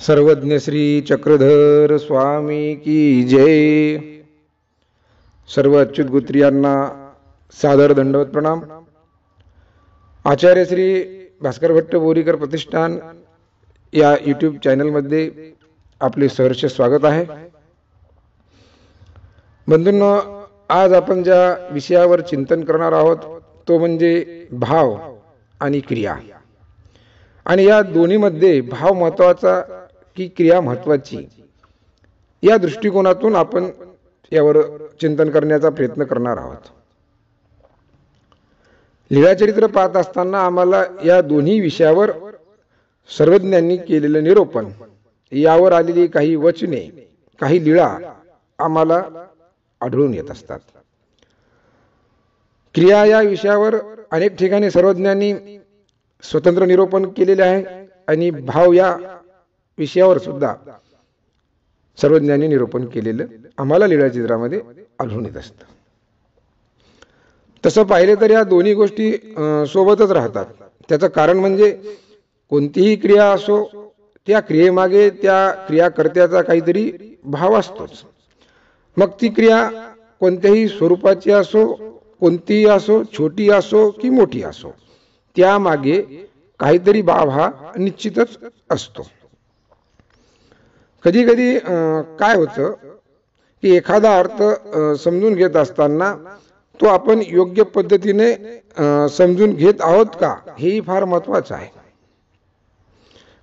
सर्वज्ञ श्री चक्रधर स्वामी की जय। सर्व अच्युत गोत्रियांना सादर दंडवत प्रणाम। आचार्य श्री भास्कर भट्ट बोरीकर प्रतिष्ठान या यूट्यूब चॅनलमध्ये आपले सहर्ष स्वागत आहे। बंधूंनो, आज आपण ज्या विषयावर चिंतन करणार आहोत तो म्हणजे भाव आणि क्रिया। आणि या दोन्हीमध्ये भाव महत्त्वाचा की क्रिया महत्त्वाची, या दृष्टिकोनातून आपण यावर चिंतन करण्याचा प्रयत्न करणार आहोत। लीळाचरित्र पाहत असताना आम्हाला या दोन्ही विषयावर सर्वज्ञांनी केलेलं निरूपण, यावर आलेली काही वचने, काही लीळा आम्हाला आढळून येत असतात। क्रिया या विषयावर अनेक ठिकाणी सर्वज्ञांनी स्वतंत्र निरूपण केलेले आहे आणि भाव या विषयावर सुद्धा सर्वज्ञांनी निरूपण केलेलं आम्हाला लीळाचित्रामध्ये आढळून येत असतं। तसं पाहिले तर या दोन्ही गोष्टी सोबतच राहतात। त्याचं कारण म्हणजे कोणतीही क्रिया असो, त्या क्रियेमागे त्या क्रियाकर्त्याचा काहीतरी भाव असतोच। मग ती क्रिया कोणत्याही स्वरूपाची असो, कोणतीही असो, छोटी असो की मोठी असो, त्यामागे काहीतरी भाव हा निश्चितच असतो। कधी कधी काय होतं की एखादा अर्थ समजून घेत असताना तो आपण योग्य पद्धतीने समजून घेत आहोत का, हेही फार महत्त्वाचं आहे।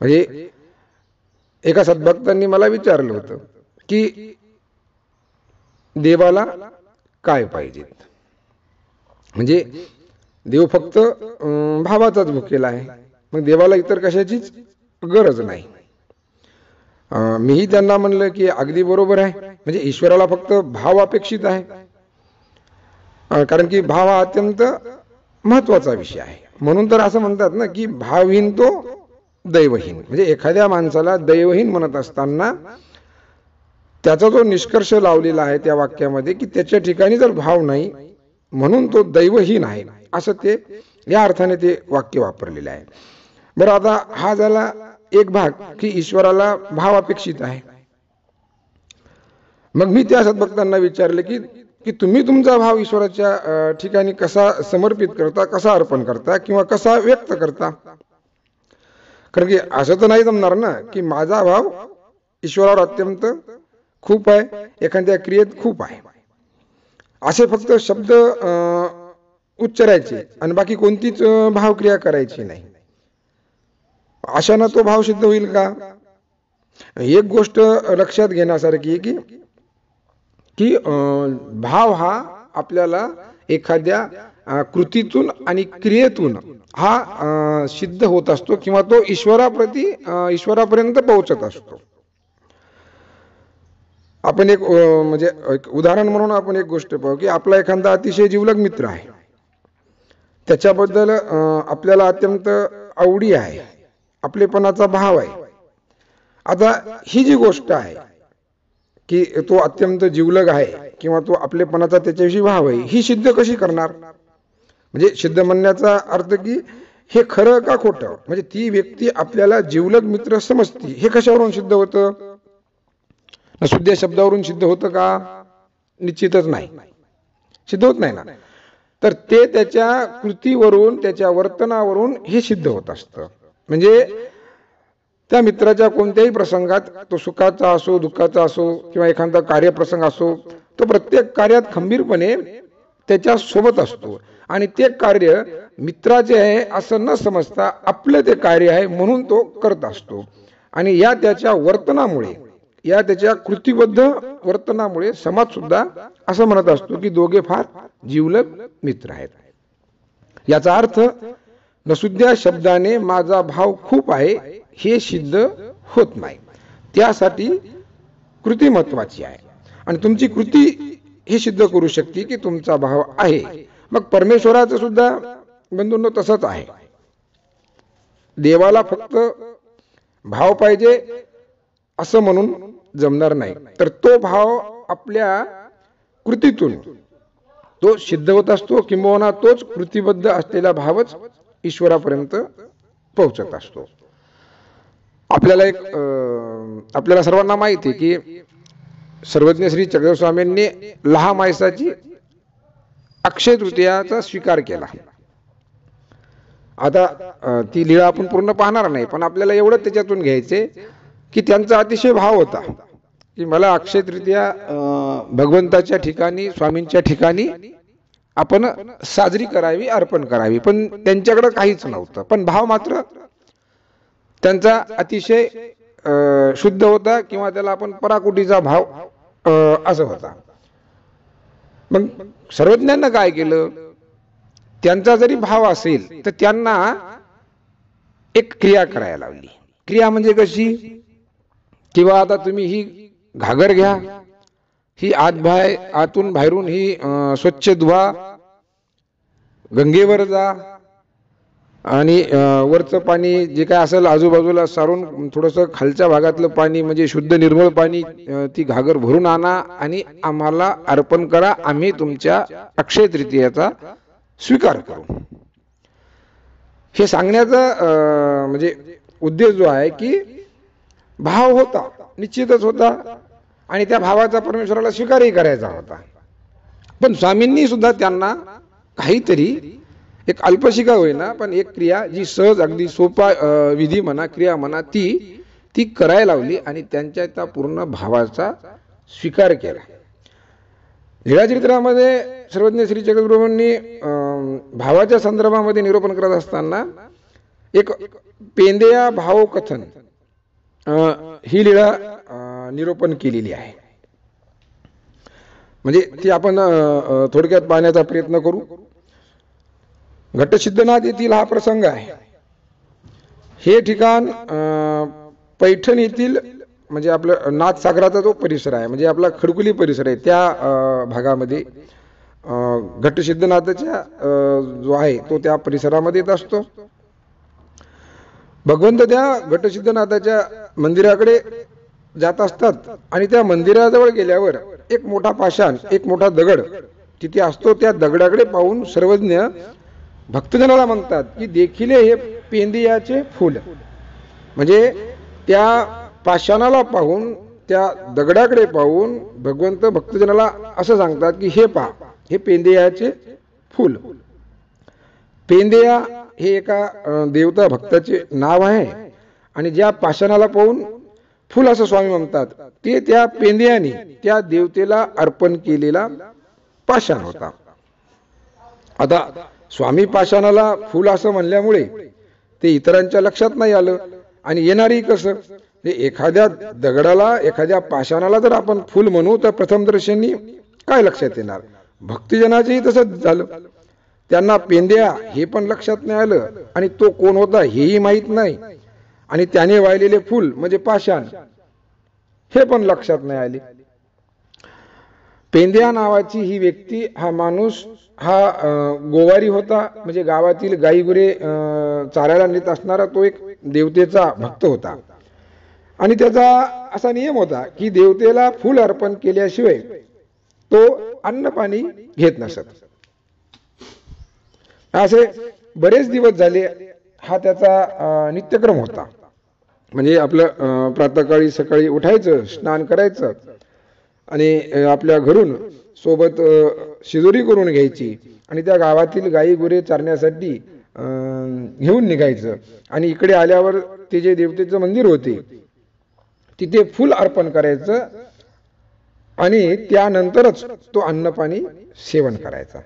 म्हणजे एका सद्भक्तांनी मला विचारलं होतं की देवाला काय पाहिजे, म्हणजे देव फक्त भावाचाच भुकेला आहे, मग देवाला इतर कशाचीच गरज नाही। मीही त्यांना म्हणलं की अगदी बरोबर आहे, म्हणजे ईश्वराला फक्त भाव अपेक्षित आहे, कारण की भाव हा अत्यंत महत्त्वाचा विषय आहे। म्हणून तर असं म्हणतात ना की भावहीन तो दैवहीन। म्हणजे एखाद्या माणसाला दैवहीन म्हणत असताना त्याचा जो निष्कर्ष लावलेला आहे त्या वाक्यामध्ये की त्याच्या ठिकाणी जर भाव नाही म्हणून तो दैवहीन आहे, असं ते या अर्थाने ते वाक्य वापरलेलं आहे। बरं, आता हा झाला एक भाग की ईश्वराला भाव अपेक्षित आहे। मग मी त्या सद्भक्तांना विचारले की की तुम्ही तुमचा भाव ईश्वराच्या ठिकाणी कसा समर्पित करता, कसा अर्पण करता किंवा कसा व्यक्त करता। कारण की असं तर नाही जमणार ना की माझा भाव ईश्वरावर अत्यंत खूप आहे, एखाद्या क्रियेत खूप आहे, असे फक्त शब्द उच्चारायचे आणि बाकी कोणतीच भावक्रिया करायची नाही, अशानं तो भाव सिद्ध होईल का। एक गोष्ट लक्षात घेण्यासारखी की की भाव हा आपल्याला एखाद्या कृतीतून आणि क्रियेतून हा सिद्ध होत असतो किंवा तो ईश्वरापर्यंत पोहोचत असतो। आपण एक म्हणजे एक उदाहरण म्हणून आपण एक गोष्ट पाहू की आपला एखादा अतिशय जिवलग मित्र आहे, त्याच्याबद्दल आपल्याला अत्यंत आवडी आहे, आपलेपणाचा भाव आहे। आता ही जी गोष्ट आहे की तो अत्यंत जिवलग आहे किंवा तो आपलेपणाचा त्याच्याविषयी भाव आहे, ही सिद्ध कशी करणार। म्हणजे सिद्ध म्हणण्याचा अर्थ की हे खरं का खोटं, म्हणजे ती व्यक्ती आपल्याला जिवलग मित्र समजती, हे कशावरून सिद्ध होतं। शुद्ध शब्दावरून सिद्ध होतं का, निश्चितच नाही, सिद्ध होत नाही ना। तर ते त्याच्या कृतीवरून, त्याच्या वर्तनावरून हे सिद्ध होत असतं। म्हणजे त्या मित्राच्या कोणत्याही प्रसंगात, तो सुखाचा असो, दुःखाचा असो किंवा एखादा कार्यप्रसंग असो, तो प्रत्येक कार्यात खंबीरपणे त्याच्या सोबत असतो आणि ते कार्य मित्राचे आहे असं न समजता आपलं ते कार्य आहे म्हणून तो करत असतो। आणि या त्याच्या वर्तनामुळे, या त्याच्या कृतीबद्ध वर्तनामुळे समाज सुद्धा असं म्हणत असतो की दोघे फार जिवलग मित्र आहेत। याचा अर्थ नसुद्धा शब्दाने माझा भाव खूप आहे हे सिद्ध होत नाही, त्यासाठी कृती महत्त्वाची आहे आणि तुमची कृती हे सिद्ध करू शकते की तुमचा भाव आहे। मग परमेश्वराचं सुद्धा बंधूंनो तसंच आहे। देवाला फक्त भाव पाहिजे असं म्हणून जमणार नाही, तर तो भाव आपल्या कृतीतून तो सिद्ध होत असतो, किंबहुना तोच कृतीबद्ध असलेला भावच ईश्वरापर्यंत पोहोचत असतो। आपल्याला आपल्याला सर्वांना माहिती आहे की सर्वज्ञ श्री चक्रधर स्वामींनी लहा मायसाची अक्षय तृतीयाचा स्वीकार केला. आता ती लीळा आपण पूर्ण पाहणार नाही, पण आपल्याला एवढं त्याच्यातून घ्यायचे की त्यांचा अतिशय भाव होता की मला अक्षय तृतीया भगवंताच्या ठिकाणी, स्वामींच्या ठिकाणी आपण साजरी करावी, अर्पण करावी. पण त्यांच्याकडे काहीच नव्हतं, पण भाव मात्र त्यांचा अतिशय शुद्ध होता, किंवा त्याला आपण पराकुटीचा भाव असं होता. मग सर्वज्ञांना काय केलं, त्यांचा जरी भाव असेल तर त्यांना एक क्रिया करायला लावली. क्रिया म्हणजे कशी, किंवा आता तुम्ही ही घागर घ्या, ही आतून बाहेरून ही स्वच्छ धुवा, गंगेवर जा आणि वरचं पाणी जे काय असेल आजूबाजूला सारून थोडंसं खालच्या भागातलं पाणी म्हणजे शुद्ध निर्मळ पाणी ती घागर भरून आणा आणि आम्हाला अर्पण करा, आम्ही तुमच्या अक्षय तृतीयेचा स्वीकार करू. हे सांगण्याचा म्हणजे उद्देश जो आहे की भाव होता, निश्चितच होता, आणि त्या भावाचा परमेश्वराला स्वीकारही करायचा होता. पण स्वामींनी सुद्धा त्यांना काहीतरी एक अल्पशिका होईना पण एक क्रिया जी सहज अगदी सोपा विधी म्हणा, क्रिया म्हणा, ती करायला लावली आणि त्यांच्या त्या पूर्ण भावाचा स्वीकार केला. लीळाचरित्रामध्ये सर्वज्ञ श्री चक्रधरप्रभूंनी भावाच्या संदर्भामध्ये निरूपण करत असताना एक पेंदेया भावकथन ही लीळा निरूपण केलेली आहे. म्हणजे ती आपण थोडक्यात पाहण्याचा प्रयत्न करू. घटसिद्धनाथ येथील हा प्रसंग आहे. हे ठिकाण पैठण येथील म्हणजे आपलं नाथसागराचा जो परिसर आहे, म्हणजे आपला खडकुली परिसर आहे, त्या भागामध्ये घटसिद्धनाथाच्या जो आहे तो त्या परिसरामध्ये येत असतो. भगवंत त्या घटसिद्धनाथाच्या मंदिराकडे जात असतात आणि त्या मंदिराजवळ गेल्यावर एक मोठा पाषाण, एक मोठा दगड तिथे असतो. त्या दगडाकडे पाहून सर्वज्ञ भक्तजनाला म्हणतात की देखील हे पेंदियाचे फूल. म्हणजे त्या पाषाणाला पाहून, त्या दगडाकडे पाहून भगवंत भक्तजनाला असं सांगतात की हे पहा, हे पेंदियाचे फूल. पेंदिया हे एका देवता भक्ताचे नाव आहे आणि ज्या पाषाणाला पाहून फूल असं स्वामी म्हणतात ते त्या पेंदियाने त्या देवतेला अर्पण केलेला पाषाण होता. आता स्वामी पाषाणाला फूल असं म्हणल्यामुळे ते इतरांच्या लक्षात नाही आलं, आणि येणारी कसं, एखाद्या दगडाला, एखाद्या पाषाणाला जर आपण फूल म्हणू तर प्रथम दर्शनी काय लक्षात येणार. भक्तजनाचेही तसंच झालं, त्यांना पेंद्या हे पण लक्षात नाही आलं आणि तो कोण होता हेही माहीत नाही, आणि त्याने वाहिलेले फूल म्हणजे पाषाण हे पण लक्षात नाही आले. पेंद्या नावाची ही व्यक्ती, हा माणूस, हा गोवारी होता. म्हणजे गावातील गाई गुरे चारायला नेत असणारा तो एक देवतेचा भक्त होता. आणि त्याचा असा नियम होता की देवतेला फूल अर्पण केल्याशिवाय तो अन्न पाणी घेत नसत. असे बरेच दिवस झाले हा त्याचा नित्यक्रम होता. म्हणजे आपलं प्रातःकाळी सकाळी उठायचं, स्नान करायचं आणि आपल्या घरून सोबत शिदोरी करून घ्यायची आणि त्या गावातील गाई गुरे चारण्यासाठी घेऊन निघायचं. आणि इकडे आल्यावर ते जे देवतेचं मंदिर होते तिथे फूल अर्पण करायचं आणि त्यानंतरच तो अन्न पाणी सेवन करायचा.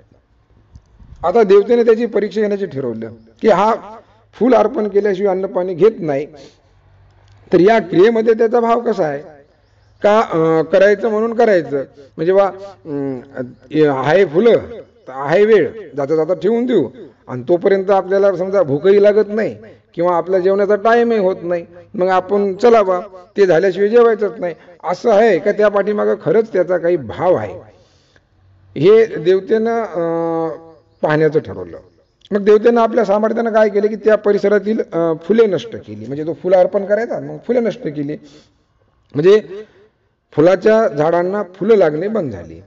आता देवतेने त्याची परीक्षा घेण्याचे ठरवलं की हा फूल अर्पण केल्याशिवाय अन्न पाणी घेत नाही, तर या क्रियेमध्ये त्याचा भाव कसा आहे का करायचं म्हणून करायचं. म्हणजे बा आहे फुलं तर आहे वेळ, जाता जाता ठेवून देऊ, आणि तोपर्यंत आपल्याला समजा भूकही लागत नाही किंवा आपल्या जेवणाचा टाइमही होत नाही, मग आपण चला बा ते झाल्याशिवाय जेवायचंच नाही, असं आहे का त्या पाठीमागं खरंच त्याचा काही भाव आहे, हे देवतेनं पाहण्याचं ठरवलं. मग देवतेनं आपल्या सामर्थ्यानं काय केलं की त्या परिसरातील फुले नष्ट केली. म्हणजे तो फुलं अर्पण करायचा, मग फुले नष्ट केली, म्हणजे फुलाच्या झाडांना फुलं लागणे बंद झाली.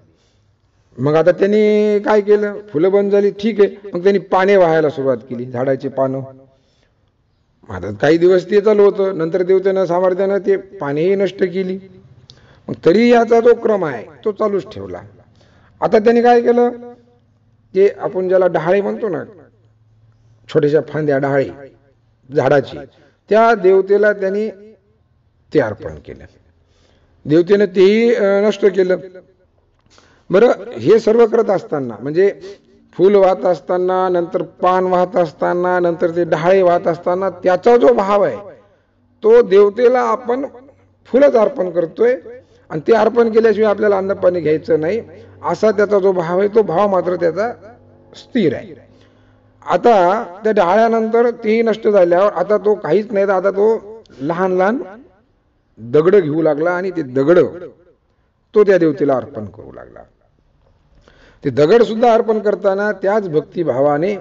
मग आता त्यांनी काय केलं, फुलं बंद झाली, ठीक आहे, मग त्यांनी पाने वाहायला सुरुवात केली, झाडाची पानं. आता काही दिवस ते चालू होतं, नंतर देवतेनं सामर्थ्यानं ते पाणीही नष्ट केली. मग तरी याचा जो क्रम आहे तो चालूच ठेवला. आता त्यांनी काय केलं, ते आपण ज्याला डहाळे म्हणतो ना, छोट्याशा फांद्या डहाळी झाडाची, त्या देवतेला त्यांनी ते अर्पण केलं. देवतेनं तेही नष्ट केलं. बरं, हे सर्व करत असताना, म्हणजे फूल वाहत असताना, नंतर पान वाहत असताना, नंतर ते डहाळे वाहत असताना, त्याचा जो भाव आहे तो देवतेला आपण फुलच अर्पण करतोय आणि ते अर्पण केल्याशिवाय आपल्याला अन्न पाणी घ्यायचं नाही, असा त्याचा जो भाव आहे तो भाव मात्र त्याचा स्थिर आहे. आता त्या डहाळ्यानंतर तेही नष्ट झाल्यावर आता तो काहीच नाही, तर आता तो लहान लहान दगड घेऊ लागला आणि ते दगड तो त्या देवतेला अर्पण करू लागला. ते दगड सुद्धा अर्पण करताना त्याच भक्तिभावाने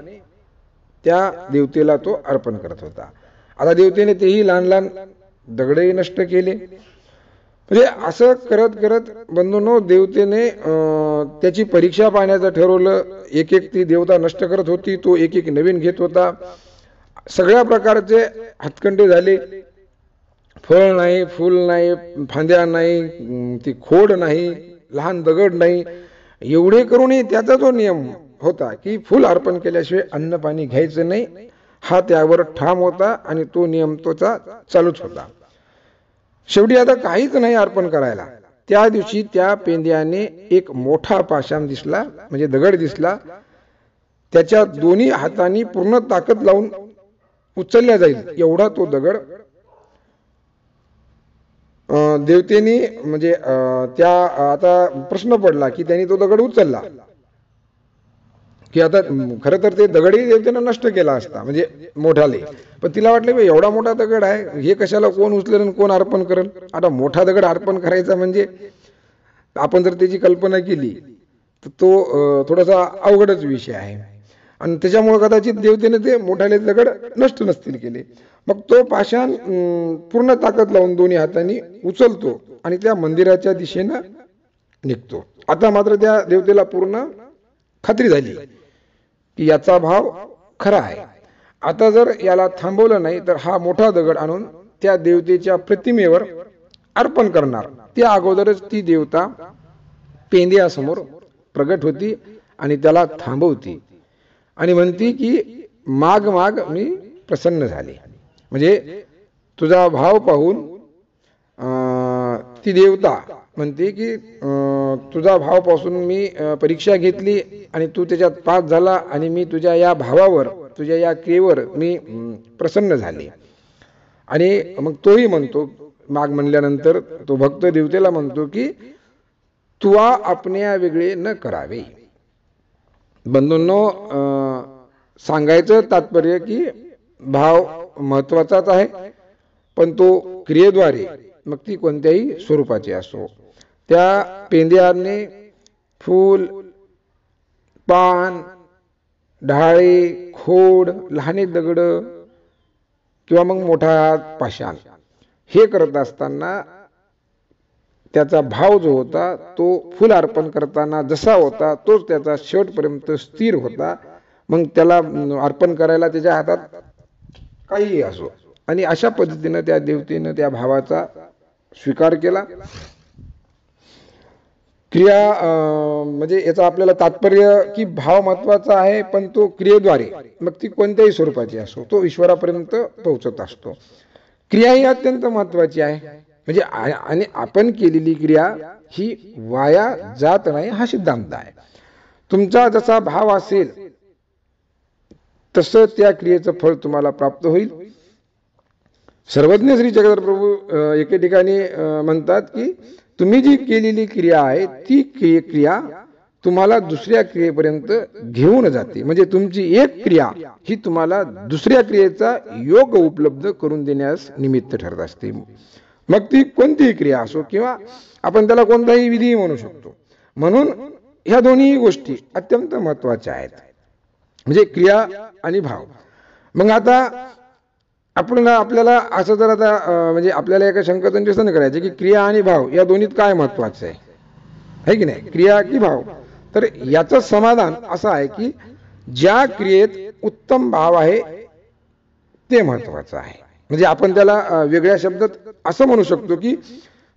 त्या देवतेला तो अर्पण करत होता. आता देवतेने तेही लहान लहान दगडही नष्ट केले. म्हणजे असं करत करत बंधूंनो, देवतेने त्याची परीक्षा पाहण्याचं ठरवलं. एक एक ती देवता नष्ट करत होती, तो एक एक नवीन घेत होता. सगळ्या प्रकारचे हातखंडे झाले. फळ नाही, फूल नाही, फांद्या नाही, ती खोड नाही, लहान दगड नाही. एवढे करूनही त्याचा जो नियम होता की फूल अर्पण केल्याशिवाय अन्न पाणी घ्यायचं नाही, हा त्यावर ठाम होता आणि तो नियम तोचा चालूच होता. शेवटी आता काहीच नाही अर्पण करायला. त्या दिवशी त्या पेंद्याने एक मोठा पाषाण दिसला, म्हणजे दगड दिसला. त्याच्या दोन्ही हातांनी पूर्ण ताकद लावून उचलल्या जाईल एवढा तो दगड देवतेनी, म्हणजे त्या आता प्रश्न पडला की त्यांनी तो दगड उचलला की आता खरं तर ते दगडही देवतेनं नष्ट केला असता, म्हणजे मोठाले. पण तिला वाटलं एवढा मोठा दगड आहे, हे कशाला कोण उचलेल आणि कोण अर्पण करेल. आता मोठा दगड अर्पण करायचा म्हणजे आपण जर त्याची कल्पना केली तर तो थोडासा अवघडच विषय आहे. आणि त्याच्यामुळे कदाचित देवतेने ते मोठाले दगड नष्ट नसतील केले. मग तो पाषाण पूर्ण ताकद लावून दोन्ही हातांनी उचलतो आणि त्या मंदिराच्या दिशेनं निघतो. आता मात्र त्या देवतेला पूर्ण खात्री झाली की याचा भाव खरा आहे. आता जर याला थांबवलं नाही तर हा मोठा दगड आणून त्या देवतेच्या प्रतिमेवर अर्पण करणार. त्या अगोदरच ती देवता पेंद्यासमोर प्रगट होती आणि त्याला थांबवती आणि म्हणती की माग माग मी प्रसन्न झाले. म्हणजे तुझा भाव पाहून ती देवता म्हणते की तुझा भाव पासून मी परीक्षा घेतली आणि तू त्याच्यात पास झाला आणि मी तुझ्या या भावावर, तुझ्या या क्रियेवर मी प्रसन्न झाले. आणि मग तोही म्हणतो, माग म्हणल्यानंतर तो भक्त देवतेला म्हणतो की तुवा आपण्या वेगळे न करावे. बंधूंनो, सांगायचं तात्पर्य की भाव महत्वाचाच आहे, पण तो क्रियेद्वारे, मग ती कोणत्याही स्वरूपाची असो. त्या पेंद्याने फूल, पान, ढाळे, खोड, लहाने दगड किंवा मग मोठा पाषाण हे करत असताना त्याचा भाव जो होता तो फुल अर्पण करताना जसा होता तोच त्याचा शेवटपर्यंत स्थिर होता. मग त्याला अर्पण करायला त्याच्या हातात काहीही असो. आणि अशा पद्धतीनं त्या देवतेनं त्या भावाचा स्वीकार केला. क्रिया म्हणजे याचा आपल्याला तात्पर्य की भाव महत्वाचा आहे, पण तो क्रियेद्वारे, मग ती कोणत्याही स्वरूपाची असो, तो ईश्वरापर्यंत पोहोचत असतो. क्रिया ही अत्यंत महत्वाची आहे. म्हणजे आणि आपण केलेली क्रिया ही वाया जात नाही, हा सिद्धांत आहे. तुमचा जसा भाव असेल तसं त्या क्रियेचं फळ तुम्हाला प्राप्त होईल. सर्वज्ञ श्री जगद्गुरु प्रभू एके ठिकाणी म्हणतात की तुम्ही जी केलेली क्रिया आहे ती क्रिया तुम्हाला दुसऱ्या क्रियेपर्यंत घेऊन जाते. म्हणजे तुमची एक क्रिया ही तुम्हाला दुसऱ्या क्रियेचा योग उपलब्ध करून देण्यास निमित्त ठरत असते. मग ती कोणतीही क्रिया असो किंवा आपण त्याला कोणताही विधी म्हणू शकतो. म्हणून ह्या दोन्ही गोष्टी अत्यंत महत्वाच्या आहेत, म्हणजे क्रिया आणि भाव. मग आता आपल्याला असं जर आता म्हणजे आपल्याला एका शंकाचं निरसन करायचं की क्रिया आणि भाव या दोन्हीत काय महत्वाचं आहे की नाही, क्रिया की भाव. तर याचं समाधान असं आहे की ज्या क्रियेत उत्तम भाव आहे ते महत्वाचं आहे. म्हणजे आपण त्याला वेगळ्या शब्दात असं म्हणू शकतो की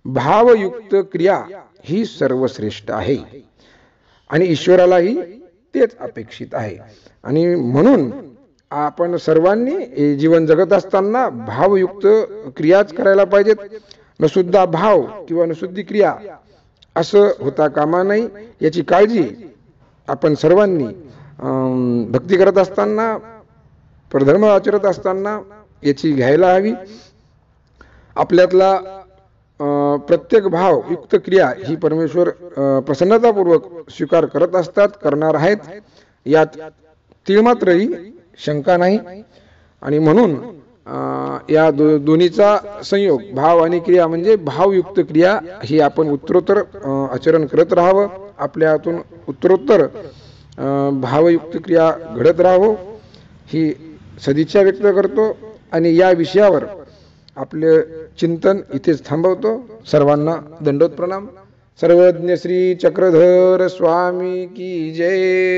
भावयुक्त क्रिया ही सर्वश्रेष्ठ आहे आणि ईश्वरालाही तेच अपेक्षित आहे. आणि म्हणून आपण सर्वांनी जीवन जगत असताना भावयुक्त क्रियाच करायला पाहिजेत. नसुद्धा भाव किंवा नसुद्धी क्रिया असं होता कामा नये, याची काळजी आपण सर्वांनी भक्ती करत असताना, परधर्म आचरत असताना याची घ्यायला हवी. आपल्यातला प्रत्येक भाव युक्त क्रिया ही परमेश्वर प्रसन्नतापूर्वक स्वीकार करत असतात, करणार आहेत, यात तीळमात्रही शंका नाही. आणि म्हणून या दोन्हीचा संयोग भाव आणि क्रिया म्हणजे भावयुक्त क्रिया ही आपण उत्तरोत्तर आचरण करत राहावं. आपल्या हातून उत्तरोत्तर भावयुक्त क्रिया घडत राहावं ही सदिच्छा व्यक्त करतो आणि या विषयावर आपले चिंतन इथेच थांबवतो. सर्वांना दंडोत प्रणाम. सर्वज्ञ श्री चक्रधर स्वामी की जय.